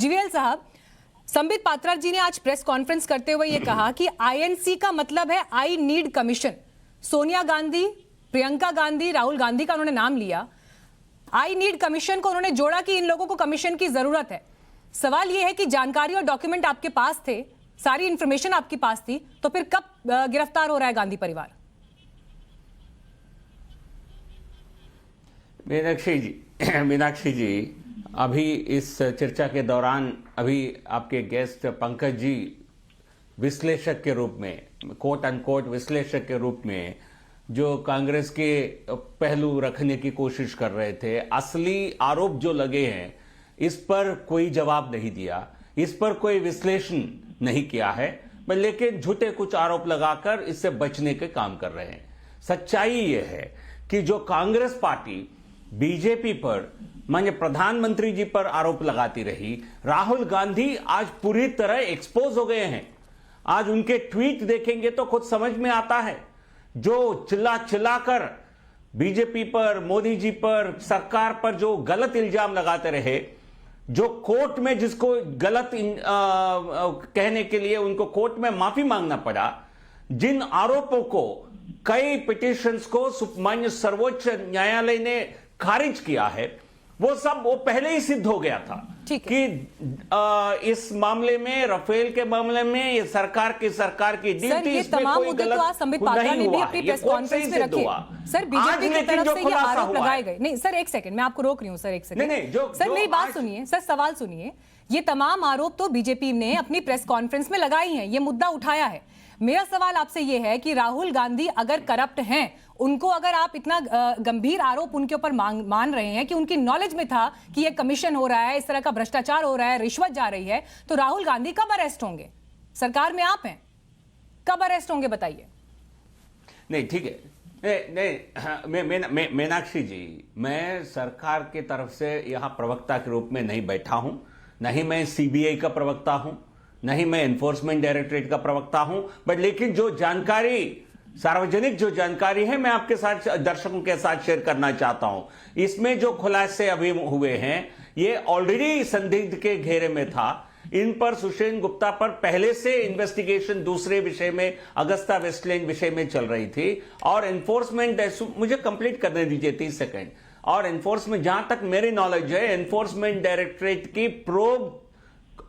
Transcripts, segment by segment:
GVL साहब, संबित पात्रा जी ने आज प्रेस कॉन्फ्रेंस करते हुए यह कहा कि आईएनसी का मतलब है I need commission. Sonia Gandhi, Priyanka Gandhi, Rahul Gandhi का उन्होंने नाम लिया। आई नीड कमीशन को उन्होंने जोड़ा कि इन लोगों को कमीशन की जरूरत है। सवाल यह है कि जानकारी और डॉक्यूमेंट आपके पास थे, सारी इंफॉर्मेशन आपके पास थी, तो फिर कब गिरफ्तार हो रहा है गांधी परिवार? मीनाक्षी जी, अभी इस चर्चा के दौरान अभी आपके गेस्ट पंकज जी विश्लेषक के रूप में, कोट अनकोट विश्लेषक के रूप में जो कांग्रेस के पहलू रखने की कोशिश कर रहे थे, असली आरोप जो लगे हैं इस पर कोई जवाब नहीं दिया, इस पर कोई विश्लेषण नहीं किया है, लेकिन झूठे कुछ आरोप लगाकर इससे बचने के काम कर रहे हैं। सच्चाई यह है कि जो कांग्रेस पार्टी बीजेपी पर, माननीय प्रधानमंत्री जी पर आरोप लगाती रही, राहुल गांधी आज पूरी तरह एक्सपोज हो गए हैं। आज उनके ट्वीट देखेंगे तो खुद समझ में आता है। जो चिल्लाकर बीजेपी पर, मोदी जी पर, सरकार पर जो गलत इल्जाम लगाते रहे, जो कोर्ट में जिसको गलत कहने के लिए उनको कोर्ट में माफी मांगना पड़ा, जिन आरोपों को, कई पिटिशंस को माननीय सर्वोच्च न्यायालय ने खारिज किया है, वो पहले ही सिद्ध हो गया था कि इस मामले में, राफेल के मामले में, ये सरकार की ड्यूटी, इसमें कोई गलत नहीं हुआ। ये कोर्ट से ही सिद्ध हुआ। सर, बीजेपी की तरफ से ये आरोप लगाए गए। नहीं सर, एक सेकंड, मैं आपको रोक रही हूं सर, एक सेकंड। सर मेरी बात सुनिए, सर सवाल सुनिए। ये तमाम आरोप तो बीजेपी ने अपनी प्रेस कॉन्फ्रेंस में लगाई हैं, ये मुद्दा उठाया है। मेरा सवाल आपसे ये है कि राहुल गांधी अगर करप्ट हैं, उनको अगर आप इतना गंभीर आरोप उनके ऊपर मान रहे हैं कि उनकी नॉलेज में था कि ये कमीशन हो रहा है, इस तरह का भ्रष्टाचार हो रहा है, रिश्वत जा रही है, तो राहुल गांधी कब अरेस्ट होंगे? सरकार में आप हैं, कब अरेस्ट होंगे बताइए? नहीं, ठीक है, नहीं, मीनाक्षी जी, मैं सरकार की तरफ से यहां प्रवक्ता के रूप में नहीं बैठा हूं, नहीं मैं सीबीआई का प्रवक्ता हूं, नहीं मैं एनफोर्समेंट डायरेक्टरेट का प्रवक्ता हूं, बट लेकिन जो जानकारी, सार्वजनिक जो जानकारी है, मैं आपके साथ, दर्शकों के साथ शेयर करना चाहता हूं। इसमें जो खुलासे अभी हुए हैं, ये ऑलरेडी संदिग्ध के घेरे में था। इन पर, सुषेण गुप्ता पर पहले से इन्वेस्टिगेशन दूसरे विषय में, अगस्ता वेस्टलैंड विषय में चल रही थी, और एनफोर्समेंट, मुझे कंप्लीट करने दीजिए 30 सेकेंड, और एनफोर्समेंट, जहां तक मेरी नॉलेज है, एनफोर्समेंट डायरेक्टरेट की प्रोब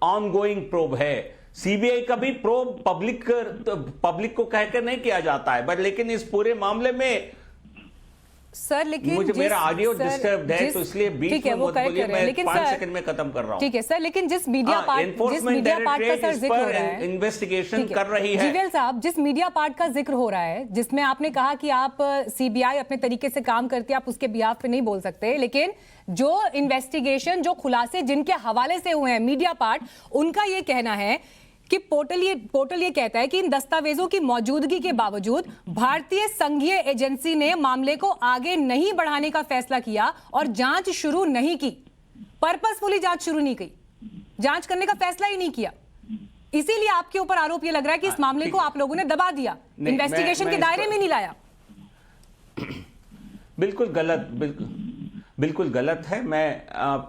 ऑनगोइंग प्रोब है। सीबीआई का भी प्रोब पब्लिक को कहकर नहीं किया जाता है, बट लेकिन इस पूरे मामले में सर, लेकिन मुझे मेरा ऑडियो डिस्टर्ब है, तो इसलिए बीच में मत बोलिए, मैं 5 सेकंड में खत्म कर रहा हूं। ठीक है सर, लेकिन जिस मीडिया पार्ट का सर जिक्र हो रहा है, इन्वेस्टिगेशन कर रही है। जीवीएल साहब, जिस मीडिया पार्ट का जिक्र हो रहा है, जिसमें आपने कहा कि आप सीबीआई अपने तरीके से काम करती है, आप उसके बिहाफ पे नहीं बोल सकते, लेकिन जो इन्वेस्टिगेशन, जो खुलासे जिनके हवाले से हुए हैं मीडिया पार्ट, उनका यह कहना है कि पोर्टल ये कहता है कि इन दस्तावेजों की मौजूदगी के बावजूद भारतीय संघीय एजेंसी ने मामले को आगे नहीं बढ़ाने का फैसला किया और जांच शुरू नहीं की, पर्पसफुली जांच शुरू नहीं की, जांच करने का फैसला ही नहीं किया। इसीलिए आपके ऊपर आरोप ये लग रहा है कि इस मामले को आप लोगों ने दबा दिया, इन्वेस्टिगेशन के दायरे में नहीं लाया। बिल्कुल गलत है। मैं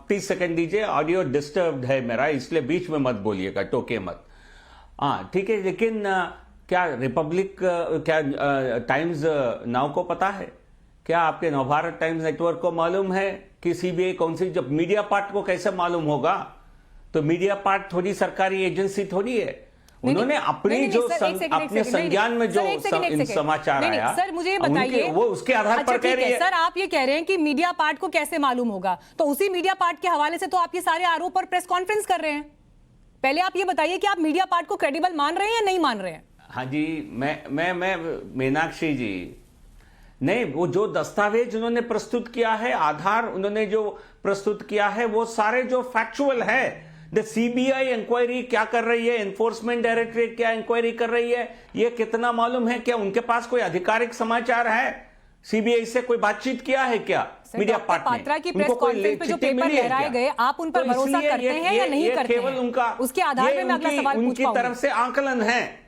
30 सेकंड दीजिए, ऑडियो डिस्टर्ब है मेरा, इसलिए बीच में मत बोलिएगा, टोके मत। हाँ ठीक है, लेकिन क्या रिपब्लिक, क्या टाइम्स नाउ को पता है? क्या आपके नवभारत टाइम्स नेटवर्क को मालूम है कि सीबीआई कौन सी? जब मीडिया पार्ट को कैसे मालूम होगा? तो मीडिया पार्ट थोड़ी सरकारी एजेंसी थोड़ी है। उन्होंने अपनी जो अपने संज्ञान में जो समाचार आया, सर मुझे ये बताइए, वो उसके आधार पर कह रही है। सर आप ये कह रहे हैं कि मीडिया पार्ट को कैसे मालूम होगा, तो उसी मीडिया पार्ट के हवाले से तो आप ये सारे आरोप और प्रेस कॉन्फ्रेंस कर रहे हैं। पहले आप ये बताइए कि आप मीडिया पार्ट को क्रेडिबल मान रहे हैं या नहीं मान रहे हैं? हाँ जी, मैं मीनाक्षी जी, नहीं, वो जो दस्तावेज उन्होंने प्रस्तुत किया है, आधार उन्होंने जो प्रस्तुत किया है, वो सारे जो फैक्चुअल है। द सीबीआई इंक्वायरी क्या कर रही है, एनफोर्समेंट डायरेक्टरेट क्या इंक्वायरी कर रही है, ये कितना मालूम है? क्या उनके पास कोई आधिकारिक समाचार है? सीबीआई से कोई बातचीत किया है क्या मीडिया पार्ट ने? पात्रा की प्रेस कॉन्फ्रेंस पे जो पेपर लहराए गए, आप उन पर भरोसा करते हैं या नहीं करते केवल हैं? उनका, उसके आधार पे मैं अगला सवाल पूछ उनकी तरफ से आकलन है।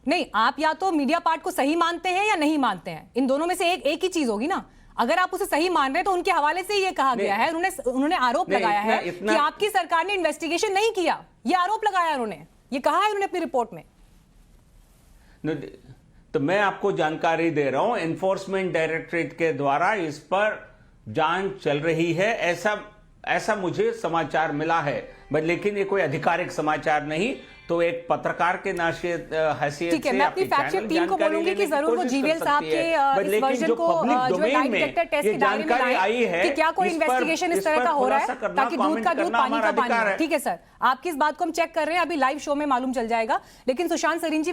नहीं, आप या तो मीडिया पार्ट को सही मानते हैं या नहीं मानते हैं, इन दोनों में से एक ही चीज होगी ना। अगर आप उसे सही मान रहे हैं तो उनके हवाले से ये कहा गया है, उन्होंने आरोप नहीं, लगाया है इतना- कि आपकी सरकार ने इन्वेस्टिगेशन नहीं किया। ये आरोप लगाया उन्होंने, ये कहा है उन्होंने अपनी रिपोर्ट में। तो मैं आपको जानकारी दे रहा हूं, एनफोर्समेंट डायरेक्टरेट के द्वारा इस पर जांच चल रही है, ऐसा मुझे समाचार मिला है, बट लेकिन ये कोई आधिकारिक समाचार नहीं। तो एक पत्रकार के हैसियत ठीक है, मैं अपनी फैक्ट चेक टीम को बोलूंगी कि जरूर वो जीवीएल साहब के इस वर्जन को जो लाई डिटेक्टर टेस्ट के दायरे में लाएं कि क्या कोई इन्वेस्टिगेशन इस तरह का हो रहा है, ताकि दूध का दूध पानी का पानी। ठीक है सर, आपकी इस बात को हम चेक कर रहे हैं, अभी लाइव शो में मालूम चल जाएगा। लेकिन सुशांत सरीन जी,